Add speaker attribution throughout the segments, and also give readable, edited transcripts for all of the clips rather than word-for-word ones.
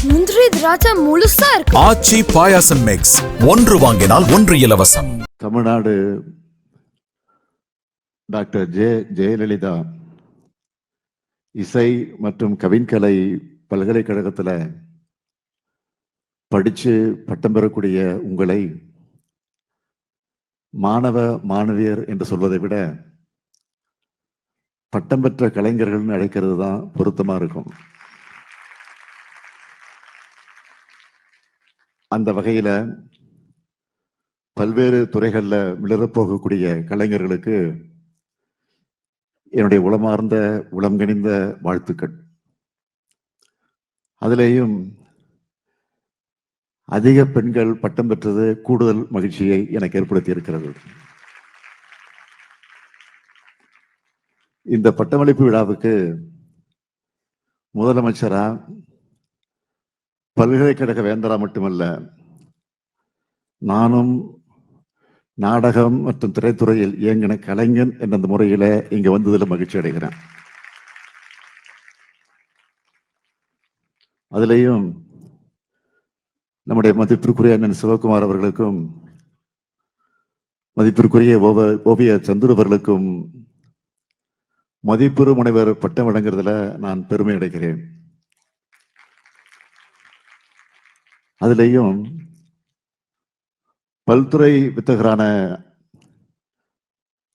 Speaker 1: முந்திரி திராட்சை முழுசா இருக்கு.
Speaker 2: ஆச்சி பாயாசம் மிக்ஸ், ஒன்று வாங்கினால் ஒன்று இலவசம்.
Speaker 3: தமிழ்நாடு டாக்டர் ஜெயலலிதா இசை மற்றும் கவின்கலை பல்கலைக்கழகத்தில் படிச்சு பட்டம் பெறக்கூடிய உங்களை மாணவ மாணவியர் என்று சொல்வதை விட பட்டம் பெற்ற கலைஞர்கள் அழைக்கிறது தான் பொருத்தமா இருக்கும். அந்த வகையில பல்வேறு துறைகளில் மிளறப்போகக்கூடிய கலைஞர்களுக்கு என்னுடைய உளமார்ந்த உளம் கனிந்த வாழ்த்துக்கள். அதிலேயும் அதிக பெண்கள் பட்டம் பெற்றது கூடுதல் மகிழ்ச்சியை எனக்கு ஏற்படுத்தி இருக்கிறது. இந்த பட்டமளிப்பு விழாவுக்கு முதலமைச்சரா, பல்கலைக்கழக வேந்தரா மட்டுமல்ல, நானும் நாடகம் மற்றும் திரைத்துறையில் இயங்கின கலைஞன் என்ற அந்த முறையில இங்க வந்ததில் மகிழ்ச்சி அடைகிறேன். அதிலேயும் நம்முடைய மதிப்பிற்குரிய அண்ணன் சிவகுமார் அவர்களுக்கும் மதிப்பிற்குரிய ஓவிய சந்துரு அவர்களுக்கும் மதிப்புறு முனைவர் பட்டம் வழங்குறதுல நான் பெருமை அடைகிறேன். அதிலேயும் பல்துறை வித்தகரான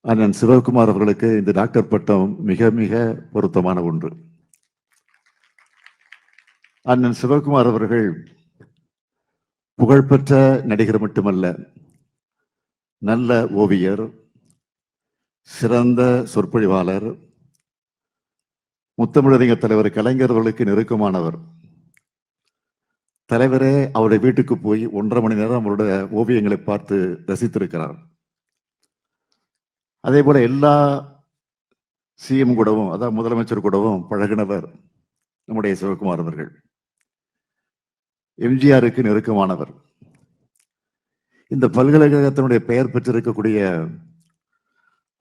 Speaker 3: அண்ணன் சிவகுமார் அவர்களுக்கு இந்த டாக்டர் பட்டம் மிக மிக பொருத்தமான ஒன்று. அண்ணன் சிவகுமார் அவர்கள் புகழ்பெற்ற நடிகர் மட்டுமல்ல, நல்ல ஓவியர், சிறந்த சொற்பொழிவாளர், முத்தமிழறிஞர் தலைவர் கலைஞர் அவர்களுக்கு நெருக்கமானவர். தலைவரே அவருடைய வீட்டுக்கு போய் 1.5 மணி நேரம் அவருடைய ஓவியங்களை பார்த்து ரசித்திருக்கிறார். அதே போல எல்லா சிஎம் கூடவும், அதாவது முதலமைச்சர் கூடவும் பழகினவர் நம்முடைய சிவகுமார் அவர்கள். எம்ஜிஆருக்கு நெருக்கமானவர். இந்த பல்கலைக்கழகத்தினுடைய பெயர் பெற்றிருக்கக்கூடிய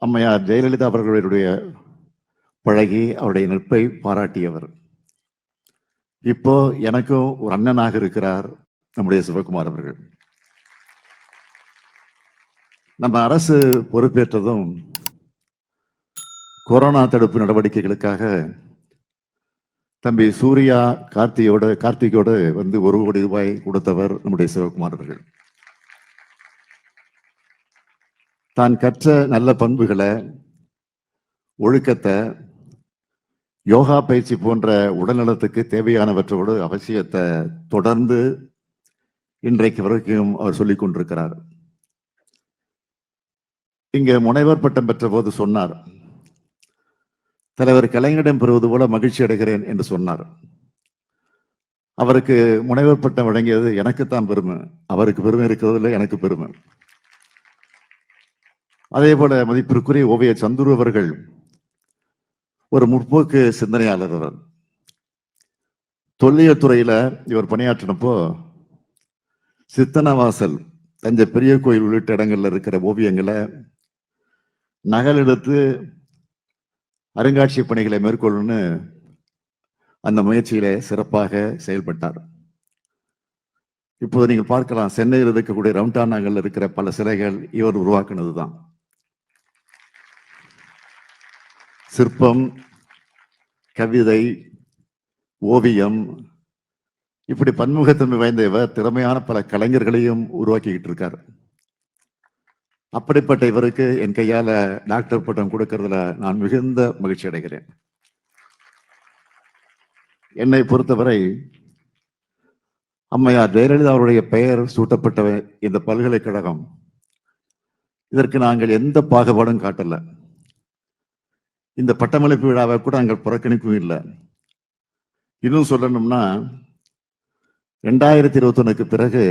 Speaker 3: அம்மையார் ஜெயலலிதா அவர்களுடைய பழகி அவருடைய நட்பை பாராட்டியவர். இப்போ எனக்கும் ஒரு அண்ணனாக இருக்கிறார் நம்முடைய சிவகுமார் அவர்கள். நம்ம அரசு பொறுப்பேற்றதும் கொரோனா தடுப்பு நடவடிக்கைகளுக்காக தம்பி சூர்யா கார்த்திகோடு வந்து 1 கோடி ரூபாய் கொடுத்தவர் நம்முடைய சிவகுமார் அவர்கள். தான் கற்ற நல்ல பண்புகளை, ஒழுக்கத்தை, யோகா பயிற்சி போன்ற உடல்நலத்துக்கு தேவையானவற்றோடு அவசியத்தை தொடர்ந்து இன்றைக்கு வரைக்கும் அவர் சொல்லிக் கொண்டிருக்கிறார். இங்க முனைவர் பட்டம் பெற்ற போது சொன்னார், தலைவர் கலைஞரிடம் பெறுவது போல மகிழ்ச்சி அடைகிறேன் என்று சொன்னார். அவருக்கு முனைவர் பட்டம் வழங்கியது எனக்குத்தான் பெருமை. அவருக்கு பெருமை இருக்கிறதுல எனக்கு பெருமை. அதே போல மதிப்பிற்குரிய ஓவிய சந்துரு அவர்கள் ஒரு முற்போக்கு சிந்தனையாளர். அவர் தொல்லியல் துறையில இவர் பணியாற்றினப்போ சித்தனவாசல், தஞ்சை பெரிய கோயில் உள்ளிட்ட இடங்கள்ல இருக்கிற ஓவியங்களை நகலெடுத்து அருங்காட்சியக பணிகளை மேற்கொள்ளணும்னு அந்த முயற்சியில சிறப்பாக செயல்பட்டார். இப்போது நீங்கள் பார்க்கலாம், சென்னையில் இருக்கக்கூடிய ரவுண்டான் நகரில் இருக்கிற பல சிலைகள் இவர் உருவாக்குனதுதான். சிற்பம், கவிதை, ஓவியம், இப்படி பன்முகத்தன்மை வாய்ந்த இவர் திறமையான பல கலைஞர்களையும் உருவாக்கிக்கிட்டு இருக்கார். அப்படிப்பட்ட இவருக்கு என் கையால டாக்டர் பட்டம் கொடுக்கறதுல நான் மிகுந்த மகிழ்ச்சி அடைகிறேன். என்னை பொறுத்தவரை அம்மையார் ஜெயலலிதா அவருடைய பெயர் சூட்டப்பட்ட இந்த பல்கலைக்கழகம், இதற்கு நாங்கள் எந்த பாகுபாடும் காட்டல. இந்த பட்டமளிப்பு விழாவை கூட நாங்கள் புறக்கணிக்கவும் இல்லை. இன்னும் சொல்லணும்னா 2021க்கு பிறகு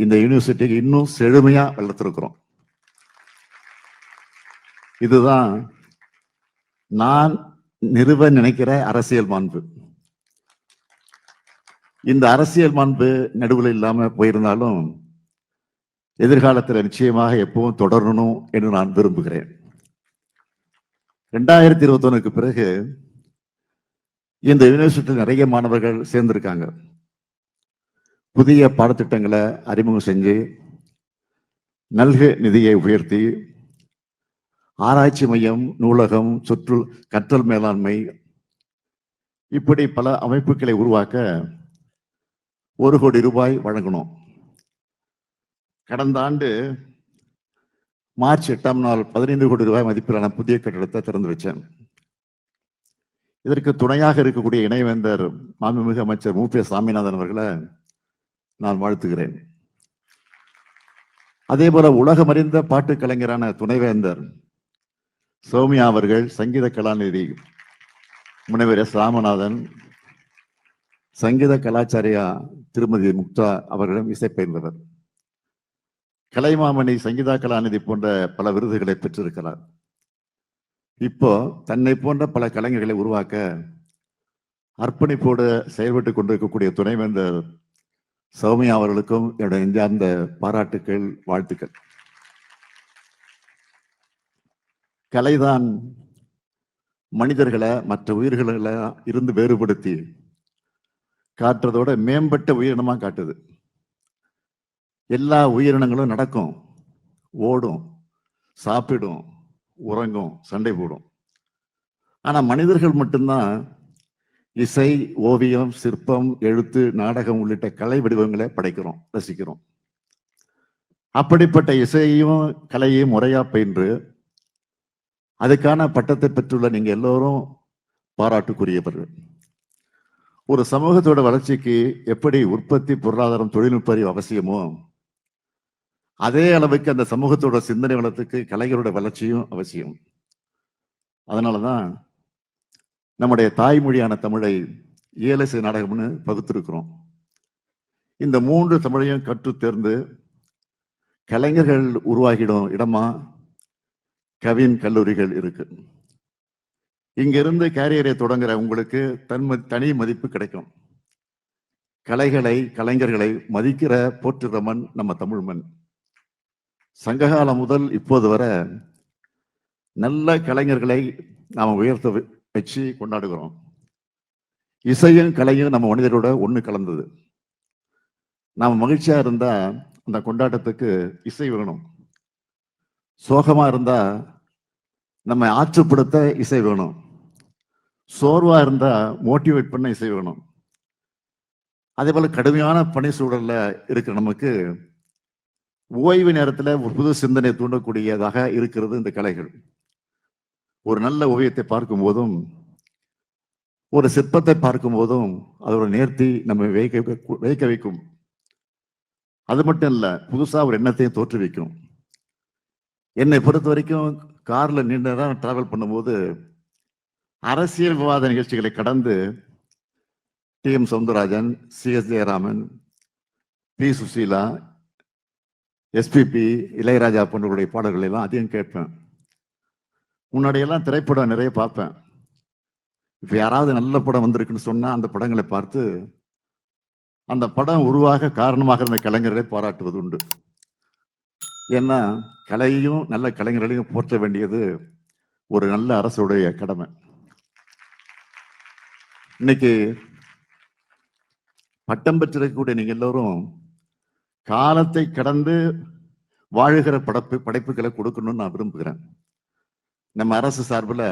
Speaker 3: இந்த யூனிவர்சிட்டிக்கு இன்னும் செழுமையா வளர்த்திருக்கிறோம். இதுதான் நான் நிறுவ நினைக்கிற அரசியல் மாண்பு. இந்த அரசியல் மாண்பு நடுவில் இல்லாம போயிருந்தாலும் எதிர்காலத்தில் நிச்சயமாக எப்பவும் தொடரணும் என்று நான் விரும்புகிறேன். 2021க்கு பிறகு இந்த யூனிவர்சிட்டியில் நிறைய மாணவர்கள் சேர்ந்திருக்காங்க. புதிய பாடத்திட்டங்களை அறிமுகம் செஞ்சு நல்க நிதியை உயர்த்தி ஆராய்ச்சி மையம், நூலகம், கற்றல் மேலாண்மை இப்படி பல அமைப்புகளை உருவாக்க 1 கோடி ரூபாய் வழங்கணும். கடந்த ஆண்டு மார்ச் 8ஆம் நாள் 15 கோடி ரூபாய் மதிப்பிலான புதிய கட்டிடத்தை திறந்து வச்சேன். இதற்கு துணையாக இருக்கக்கூடிய இணைவேந்தர் மாண்புமிகு அமைச்சர் மு.பி. சாமிநாதன் அவர்களை நான் வாழ்த்துகிறேன். அதே போல உலகமறிந்த பாட்டு கலைஞரான துணைவேந்தர் சௌமியா அவர்கள், சங்கீத கலாநிதி முனைவர் எஸ். ராமநாதன், சங்கீத கலாச்சாரியா திருமதி முக்தா அவர்களிடம் இசை பயின்றவர். கலைமாமணி சங்கீதா கலாநிதி போன்ற பல விருதுகளை பெற்றிருக்கிறார். இப்போ தன்னை போன்ற பல கலைஞர்களை உருவாக்க அர்ப்பணிப்போடு செயல்பட்டுக் கொண்டிருக்கக்கூடிய துணைவேந்தர் சௌமியா அவர்களுக்கும் என்னுடைய நெஞ்சார்ந்த பாராட்டுக்கள், வாழ்த்துக்கள். கலைதான் மனிதர்களை மற்ற உயிர்களை இருந்து வேறுபடுத்தி காட்டுறதோட மேம்பட்ட உயிரினமா காட்டுது. எல்லா உயிரினங்களும் நடக்கும், ஓடும், சாப்பிடும், உறங்கும், சண்டை போடும். ஆனா மனிதர்கள் மட்டும்தான் இசை, ஓவியம், சிற்பம், எழுத்து, நாடகம் உள்ளிட்ட கலை வடிவங்களை படைக்கிறோம், ரசிக்கிறோம். அப்படிப்பட்ட இசையையும் கலையையும் முறையா பயின்று அதுக்கான பட்டத்தை பெற்றுள்ள நீங்க எல்லோரும் பாராட்டுக்குரியவர்கள். ஒரு சமூகத்தோட வளர்ச்சிக்கு எப்படி உற்பத்தி, பொருளாதாரம், தொழில்நுட்ப அறிவு அவசியமோ அதே அளவுக்கு அந்த சமூகத்தோட சிந்தனை வளத்துக்கு கலைஞரோட வளர்ச்சியும் அவசியம். அதனாலதான் நம்முடைய தாய்மொழியான தமிழை இயலிசை நாடகம்னு பகுத்திருக்கிறோம். இந்த 3 தமிழையும் கற்று தேர்ந்து கலைஞர்கள் உருவாகிடும் இடமா கவின் கல்லூரிகள் இருக்கு. இங்கிருந்து கேரியரை தொடங்குற உங்களுக்கு தனி மதிப்பு கிடைக்கும். கலைகளை, கலைஞர்களை மதிக்கிற போற்றுகிற மண் நம்ம தமிழ் மண். சங்ககாலம் முதல் இப்போது வரை நல்ல கலைஞர்களை நாம உயர்த்த வச்சு கொண்டாடுகிறோம். இசையும் கலையும் நம்ம மனிதரோட ஒண்ணு கலந்தது. நாம மகிழ்ச்சியா இருந்தா அந்த கொண்டாட்டத்துக்கு இசை வேணும். சோகமா இருந்தா நம்ம ஆற்றுப்படுத்த இசை வேணும். சோர்வா இருந்தா மோட்டிவேட் பண்ண இசை வேணும். அதே போல கடுமையான பணி சூழல்ல இருக்கிற நமக்கு ஓய்வு நேரத்துல ஒரு புது சிந்தனை தூண்டக்கூடியதாக இருக்கிறது இந்த கலைகள். ஒரு நல்ல ஓவியத்தை பார்க்கும் போதும், ஒரு சிற்பத்தை பார்க்கும் போதும் அதோட நேர்த்தி நம்ம வைக்க வைக்கும். அது மட்டும் இல்ல, புதுசா ஒரு எண்ணத்தையும் தோற்றுவிக்கும். என்னை பொறுத்த வரைக்கும் கார்ல நீண்ட நேரம் டிராவல் பண்ணும்போது அரசியல் விவாத நிகழ்ச்சிகளை கடந்து டி.எம். சௌந்தரராஜன், சி.எஸ். ஜெயராமன், பி. சுசீலா, எஸ்பிபி, இளையராஜா போன்றவருடைய பாடல்களை எல்லாம் அதிகம் கேட்பேன். முன்னாடியெல்லாம் திரைப்படம் நிறைய பார்ப்பேன். இப்ப யாராவது நல்ல படம் வந்திருக்குன்னு சொன்னா அந்த படங்களை பார்த்து அந்த படம் உருவாக காரணமாக இருந்த கலைஞர்களை பாராட்டுவது உண்டு. ஏன்னா கலையையும் நல்ல கலைஞர்களையும் போற்ற வேண்டியது ஒரு நல்ல அரசுடைய கடமை. இன்னைக்கு பட்டம் பெற்றிருக்கக்கூடிய நீங்க எல்லோரும் காலத்தை கடந்து வாழுகிற படைப்புகளை கொடுக்கணும்னு நான் விரும்புகிறேன். நம்ம அரசு சார்பில்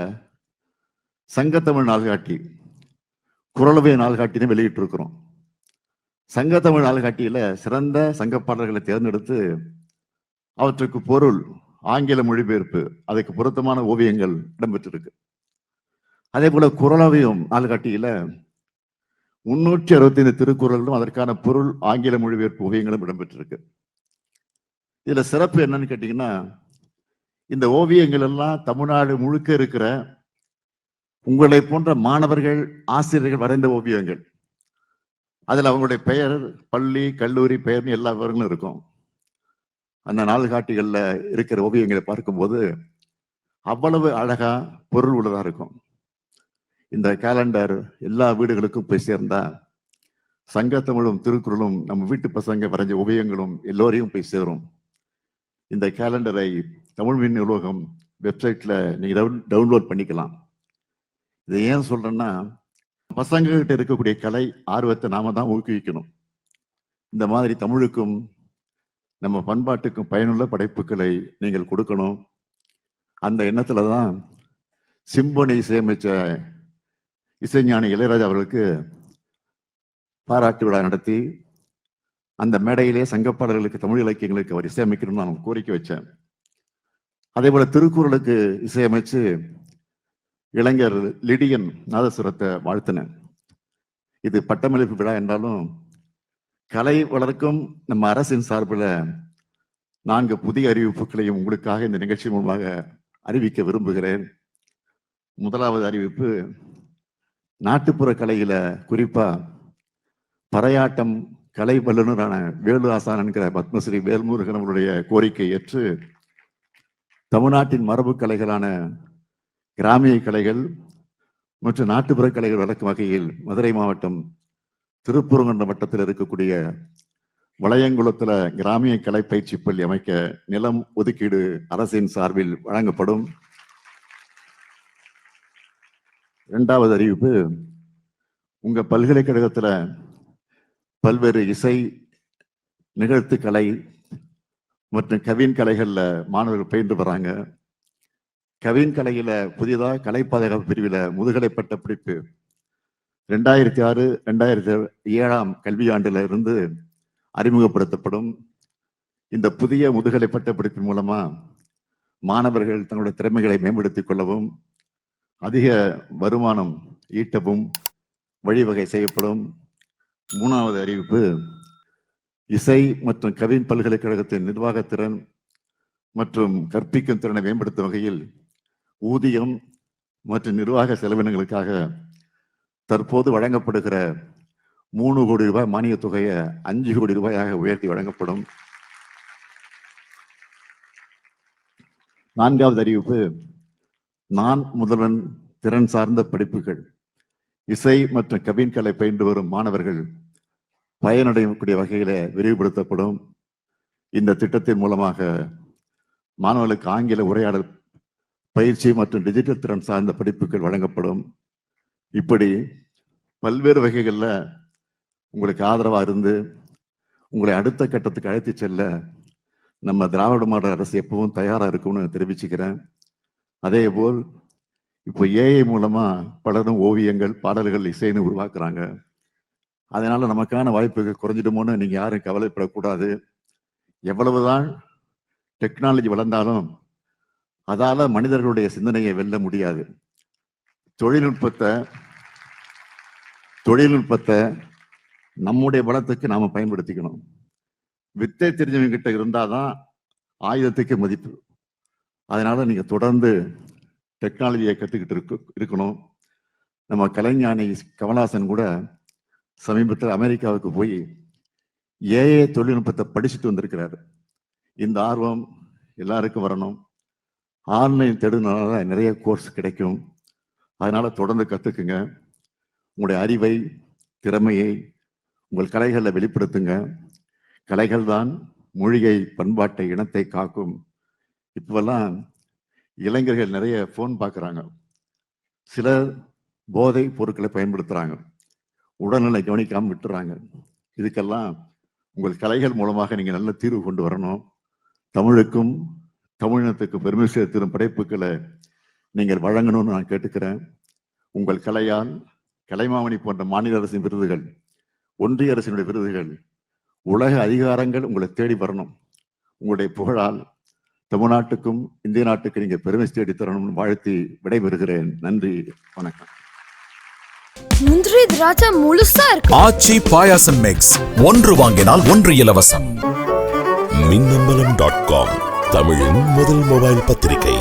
Speaker 3: சங்கத்தமிழ் நாள்காட்டி, குரலவை நாள்காட்டின்னு வெளியிட்டு இருக்கிறோம். சங்கத்தமிழ் நாள்காட்டியில சிறந்த சங்க பாடல்களை தேர்ந்தெடுத்து அவற்றுக்கு பொருள், ஆங்கில மொழிபெயர்ப்பு, அதுக்கு பொருத்தமான ஓவியங்கள் இடம்பெற்றிருக்கு. அதே போல குரலவையும் நாள்காட்டியில 365 திருக்குறளும் அதற்கான பொருள், ஆங்கில மொழிபெயர்ப்பு ஓவியங்களும் இடம்பெற்றிருக்கு. இதுல சிறப்பு என்னன்னு கேட்டீங்கன்னா, இந்த ஓவியங்கள் எல்லாம் தமிழ்நாடு முழுக்க இருக்கிற உங்களை போன்ற மாணவர்கள், ஆசிரியர்கள் வரைந்த ஓவியங்கள். அதுல அவங்களுடைய பெயர், பள்ளி, கல்லூரி பெயர்னு எல்லா விவரங்களும் இருக்கும். அந்த நாள்காட்டிகள்ல இருக்கிற ஓவியங்களை பார்க்கும்போது அவ்வளவு அழகா பொருள் உள்ளதா இருக்கும். இந்த கேலண்டர் எல்லா வீடுகளுக்கும் போய் சேர்ந்தா சங்கத்தமிழும் திருக்குறளும் நம்ம வீட்டு பசங்க வரைஞ்ச ஓவியங்களும் எல்லோரையும் போய் சேரும். இந்த கேலண்டரை தமிழ் மின் நூலகம் வெப்சைட்ல நீங்க டவுன்லோட் பண்ணிக்கலாம். இதை ஏன் சொல்றேன்னா, பசங்க கிட்ட இருக்கக்கூடிய கலை ஆர்வத்தை நாம தான் ஊக்குவிக்கணும். இந்த மாதிரி தமிழுக்கும் நம்ம பண்பாட்டுக்கும் பயனுள்ள படைப்புகளை நீங்கள் கொடுக்கணும். அந்த எண்ணத்துல தான் சிம்பொனி இசையமைச்ச இசைஞானி இளையராஜா அவர்களுக்கு பாராட்டு விழா நடத்தி அந்த மேடையிலே சங்கப்பாடல்களுக்கு தமிழ் இலக்கியங்களுக்கு அவர் இசையமைக்கணும்னு நான் கோரிக்கை வச்சேன். அதே போல திருக்குறளுக்கு இசையமைச்சு இளைஞர் லிடியன் நாதசுரத்தை வாழ்த்தினேன். இது பட்டமளிப்பு விழா என்றாலும் கலை வளர்க்கும் நம்ம அரசின் சார்பில் 4 புதிய அறிவிப்புகளையும் உங்களுக்காக இந்த நிகழ்ச்சி மூலமாக அறிவிக்க விரும்புகிறேன். முதலாவது அறிவிப்பு, நாட்டுப்புற கலையில குறிப்பா பறையாட்டம் கலை வல்லுநரான வேலு ஆசான் என்கிற பத்மஸ்ரீ வேல்முருகன் அவருடைய கோரிக்கை ஏற்று தமிழ்நாட்டின் மரபு கலைகளான கிராமிய கலைகள் மற்றும் நாட்டுப்புற கலைகள் வளர்க்கும் வகையில் மதுரை மாவட்டம் திருப்பூர்குன்றம் வட்டத்தில் இருக்கக்கூடிய வளையங்குளத்துல கிராமிய கலை பயிற்சி பள்ளி அமைக்க நிலம் ஒதுக்கீடு அரசின் சார்பில் வழங்கப்படும். 2வது அறிவிப்பு, உங்க பல்கலைக்கழகத்துல பல்வேறு இசை நிகழ்த்து கலை மற்றும் கவின் கலைகள்ல மாணவர்கள் பயின்று வராங்க. கவின் கலையில புதிதாக கலை பாதுகாப்பு பிரிவில் முதுகலை பட்ட படிப்பு 2006-2007 கல்வியாண்டுல இருந்து அறிமுகப்படுத்தப்படும். இந்த புதிய முதுகலை பட்ட படிப்பின் மூலமா மாணவர்கள் தங்களுடைய திறமைகளை மேம்படுத்திக் கொள்ளவும் அதிக வருமானம் ஈட்டவும் வழிவகை செய்யப்படும். 3வது அறிவிப்பு, இசை மற்றும் கவின் பல்கலைக்கழகத்தின் நிர்வாகத்திறன் மற்றும் கற்பிக்கும் திறனை மேம்படுத்தும் வகையில் ஊதியம் மற்றும் நிர்வாக செலவினங்களுக்காக தற்போது வழங்கப்படுகிற 3 கோடி ரூபாய் மானிய தொகையை 5 கோடி ரூபாயாக உயர்த்தி வழங்கப்படும். 4வது அறிவிப்பு, நான் முதல்வன் திறன் சார்ந்த படிப்புகள் இசை மற்றும் கவின் கலை பயின்று வரும் மாணவர்கள் பயனடையக்கூடிய வகையில விரிவுபடுத்தப்படும். இந்த திட்டத்தின் மூலமாக மாணவர்களுக்கு ஆங்கில உரையாடல் பயிற்சி மற்றும் டிஜிட்டல் திறன் சார்ந்த படிப்புகள் வழங்கப்படும். இப்படி பல்வேறு வகைகளில் உங்களுக்கு ஆதரவா இருந்து உங்களை அடுத்த கட்டத்துக்கு அழைத்து செல்ல நம்ம திராவிட மாடல் அரசு எப்பவும் தயாரா இருக்கும்னு தெரிவிச்சுக்கிறேன். அதே போல் இப்போ ஏஐ மூலமா பலரும் ஓவியங்கள் பாடல்கள் இசைன்னு உருவாக்குறாங்க. அதனால நமக்கான வாய்ப்புகள் குறைஞ்சிடுமோன்னு நீங்க யாரும் கவலைப்படக்கூடாது. எவ்வளவுதான் டெக்னாலஜி வளர்ந்தாலும் அதால மனிதர்களுடைய சிந்தனையை வெல்ல முடியாது. தொழில்நுட்பத்தை நம்முடைய பலத்துக்கு நாம பயன்படுத்திக்கணும். வித்தை தெரிஞ்சவங்க கிட்ட இருந்தாதான் ஆயுதத்துக்கு மதிப்பு. அதனால நீங்க தொடர்ந்து டெக்னாலஜியை கத்துக்கிட்டு இருக்கணும். நம்ம கலைஞானி கமலஹாசன் கூட சமீபத்தில் அமெரிக்காவுக்கு போய் ஏஐ தொழில்நுட்பத்தை படிச்சுட்டு வந்திருக்கிறாரு. இந்த ஆர்வம் எல்லாருக்கும் வரணும். ஆன்லைன் தேடுனால நிறைய கோர்ஸ் கிடைக்கும். அதனால தொடர்ந்து கத்துக்குங்க. உங்களுடைய அறிவை திறமையை உங்கள் கலைகளில் வெளிப்படுத்துங்க. கலைகள் தான் மொழியை பண்பாட்டை இனத்தை காக்கும். இப்பெல்லாம் இளைஞர்கள் நிறைய போன் பார்க்குறாங்க. சிலர் போதை பொருட்களை பயன்படுத்துறாங்க. உடல்நிலை கவனிக்காமல் விட்டுறாங்க. இதுக்கெல்லாம் உங்கள் கலைகள் மூலமாக நீங்க நல்ல தீர்வு கொண்டு வரணும். தமிழுக்கும் தமிழினத்துக்கும் பெருமை சேர்த்திடும் படைப்புகளை நீங்கள் வழங்கணும்னு நான் கேட்டுக்கிறேன். உங்கள் கலையால் கலைமாமணி போன்ற மாநில அரசின் விருதுகள், ஒன்றிய அரசினுடைய விருதுகள், உலக அதிகாரங்கள் உங்களை தேடி வரணும். உங்களுடைய புகழால் தமிழ்நாட்டுக்கும் இந்திய நாட்டுக்கு நீங்க பெருமை தேடி தரணும்னு வாழ்த்தி விடைபெறுகிறேன். நன்றி, வணக்கம்.
Speaker 1: முந்திரி திராட்சை முழுசா இருக்கு.
Speaker 2: ஆச்சி பாயாசம் மிக்ஸ், 1 வாங்கினால் 1 இலவசம்.
Speaker 4: மின்னம்பலம்.com, தமிழின் முதல் மொபைல் பத்திரிகை.